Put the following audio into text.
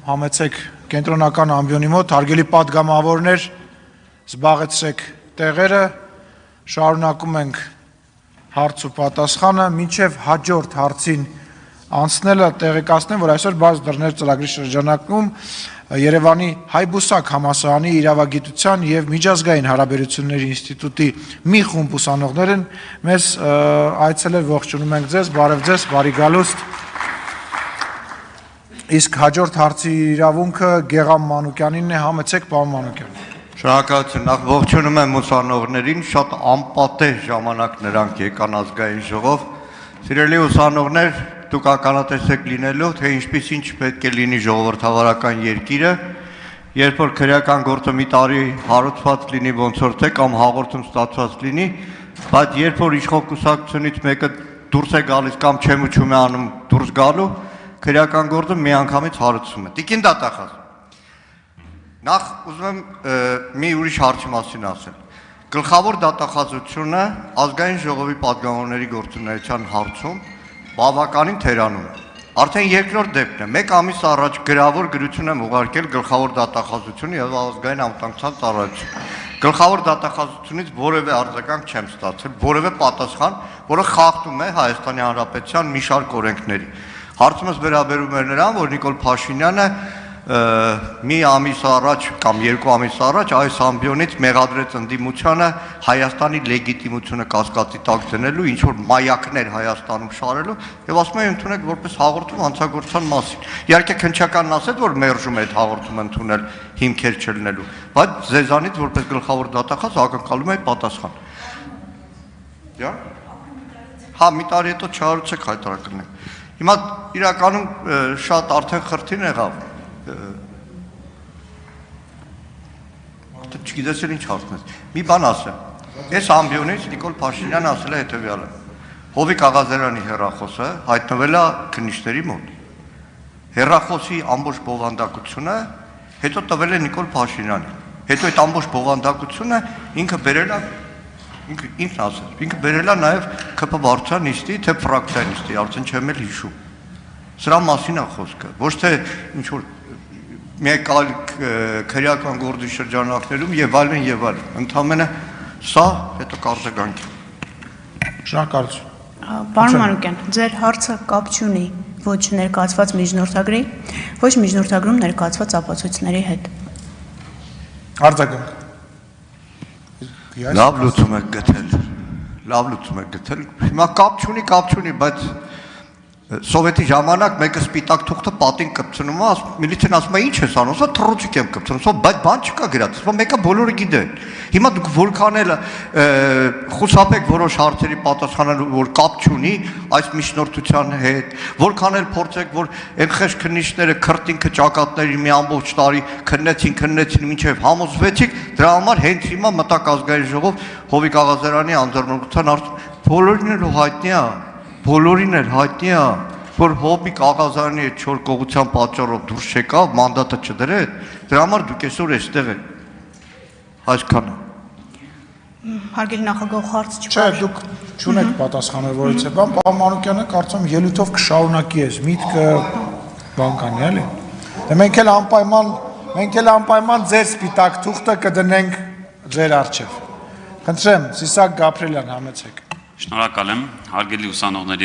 համեցեք կենտրոնական ամբիոնի մոտ, հարգելի պատգամավորներ, զբաղեցրեք տեղերը, շարունակում ենք հարց ու պատասխանը, մինչև հաջորդ հարցին անցնելը տեղեկացնեմ, որ այսօր բաց դռներ ծրագրի շրջանակում Երևանի Հայբուսակ համալսարանի իրավագիտության և միջազգային հարաբերությունների ինստիտուտի մի խումբ ուսանողներ են մեզ այցելել, ողջունում ենք ձեզ, բարև ձեզ, բարի գալուստ։ Իսկ հաջորդ հարցի իրավունքը Գեղամ Մանուկյանինն է, համեցեք պարոն Մանուկյան։ Շնորհակալություն, նախ ողջունում եմ ուսանողներին, շատ անպատեհ ժամանակ նրանք եկան ազգային ժողով։ Սիրելի ուսանողներ, դուք ականատեսեք լինելով, թե ինչ պետք է լինի ժողովրդավարական երկիրը, երբ որ քրեական գործը մի տարի հարուցված լինի, ոնց որ թե կամ հաղորդում ստացված լինի, բայց երբ որ իշխող կուսակցությունից մեկը դուրս է գալիս կամ չեմուչում է անում դուրս գալու, քրեական գործը միանգամից հարուցվում է։ Տիկին դատախազ։ Նախ ուզում եմ մի ուրիշ հարցի մասին ասել։ Գլխավոր դատախազությունը ազգային ժողովի պատգամավորների գործունեության հարցում բավականին թերանում է։ Արդեն երկրորդ դեպքն է, մեկ ամիս առաջ գրավոր գրություն եմ ուղարկել գլխավոր դատախազությունը եւ ազգային անվտանգության ծառայություն։ Գլխավոր դատախազությունից որևէ արձագանք չեմ ստացել, որևէ պատասխան, որը խախտում է Հայաստանի Հանրապետության մի շարք օրենքների։ Հարցումս վերաբերում է նրան, որ Նիկոլ Փաշինյանը մի ամիս առաջ կամ երկու ամիս առաջ այս ամբիոնից մեղադրեց ընդդիմությանը Հայաստանի լեգիտիմությունը կասկածի տակ դնելու, ինչ որ մայակներ Հայաստանում շարելու եւ ասում են ընդունեք որպես հաղորդում հանցագործության մասին։ Իհարկե քննչականն ասեց, որ մերժում է այդ հաղորդումը ընդունել հիմքեր չլինելու, բայց ձեզանից որպես գլխավոր դատախազ ակնկալում եմ պատասխան։ Հա, մի տարի հետո չհարուցեք հայտարարենք։ Հիմա իրականում շատ արդեն խրթին եղավ։ Չգիտես ինչ հարցնես։ Մի բան ասեմ։ Այս ամբիոնից Նիկոլ Փաշինյանը ասել է հետևյալը. Հովիկ Աղազարյանի հեռախոսը հայտնվել է քննիչների մոտ։ Հեռախոսի ամբողջ բովանդակությունը հետո տվել է Նիկոլ Փաշինյանին։ Հետո այդ ամբողջ բովանդակությունը ինքը բերել է ինքն ասել։ Ինքը բերել է նաև ԿՊ վարչության նիստի, թե ֆրակցիա նիստի, արդեն չեմ էլ հիշում։ Սրա մասին է խոսքը, ոչ թե ինչ որ մեկ այլ քրեական գործի շրջանակներում եւ այլն եւ այլն։ Ընդամենը սա հետո կարձագանք։ Շնորհակալություն։ Պարոն Մանուկյան, ձեր հարցը կապ չունի ոչ ներկայացված միջնորդագրի, ոչ միջնորդագրում ներկայացված ապացույցների հետ։ Արձագանք։ Լավ լուծում եք գտել։ Լավ լուծում եք գտել։ Հիմա կապ չունի, բայց Սովետի ժամանակ մեկը սպիտակ թուղթը պատին կպցնում է, միլիցիան ասում է ինչ ես անում, ասա թռուցիկ եմ կպցնում, բայց բան չկա գրած, մեկը բոլորը գիտեն։ Հիմա դուք որքան էլ խուսափեք որոշ հարցերի պատասխանելու, որ կապ չունի այս միջնորդության հետ, որքան էլ փորձեք, որ այն խեղճ քննիչները քրտինքը ճակատների մի ամբողջ տարի քննեցին մինչև համոզվեցիք, դրա համար հենց հիմա մտակ ազգային ժողով Հովիկ Աղազարյանի անձեռնունության բոլորին էլ հայտնի է, որ Հովիկ Աղազարյանի այդ չոր կողության պատճառով դուրս չեկավ, մանդատը չդրեց, դրա համար դուք այսօր այստեղ եք։ Այսքանը։ Հարգելի նախագահ, հարց չկա։ Չէ, դուք չունեք պատասխանել որից է բան, պարոն Մանուկյանը կարծում ելույթով կշարունակի այս միտքը բան կանի, էլի։ Դե մենք էլ անպայման ձեր սպիտակ թուղթը կդնենք ձեր առջև։ Խնդրեմ, Սիսակ Գաբրելյան, համեցեք։ Շնորհակալ եմ, հարգելի ուսանողներ,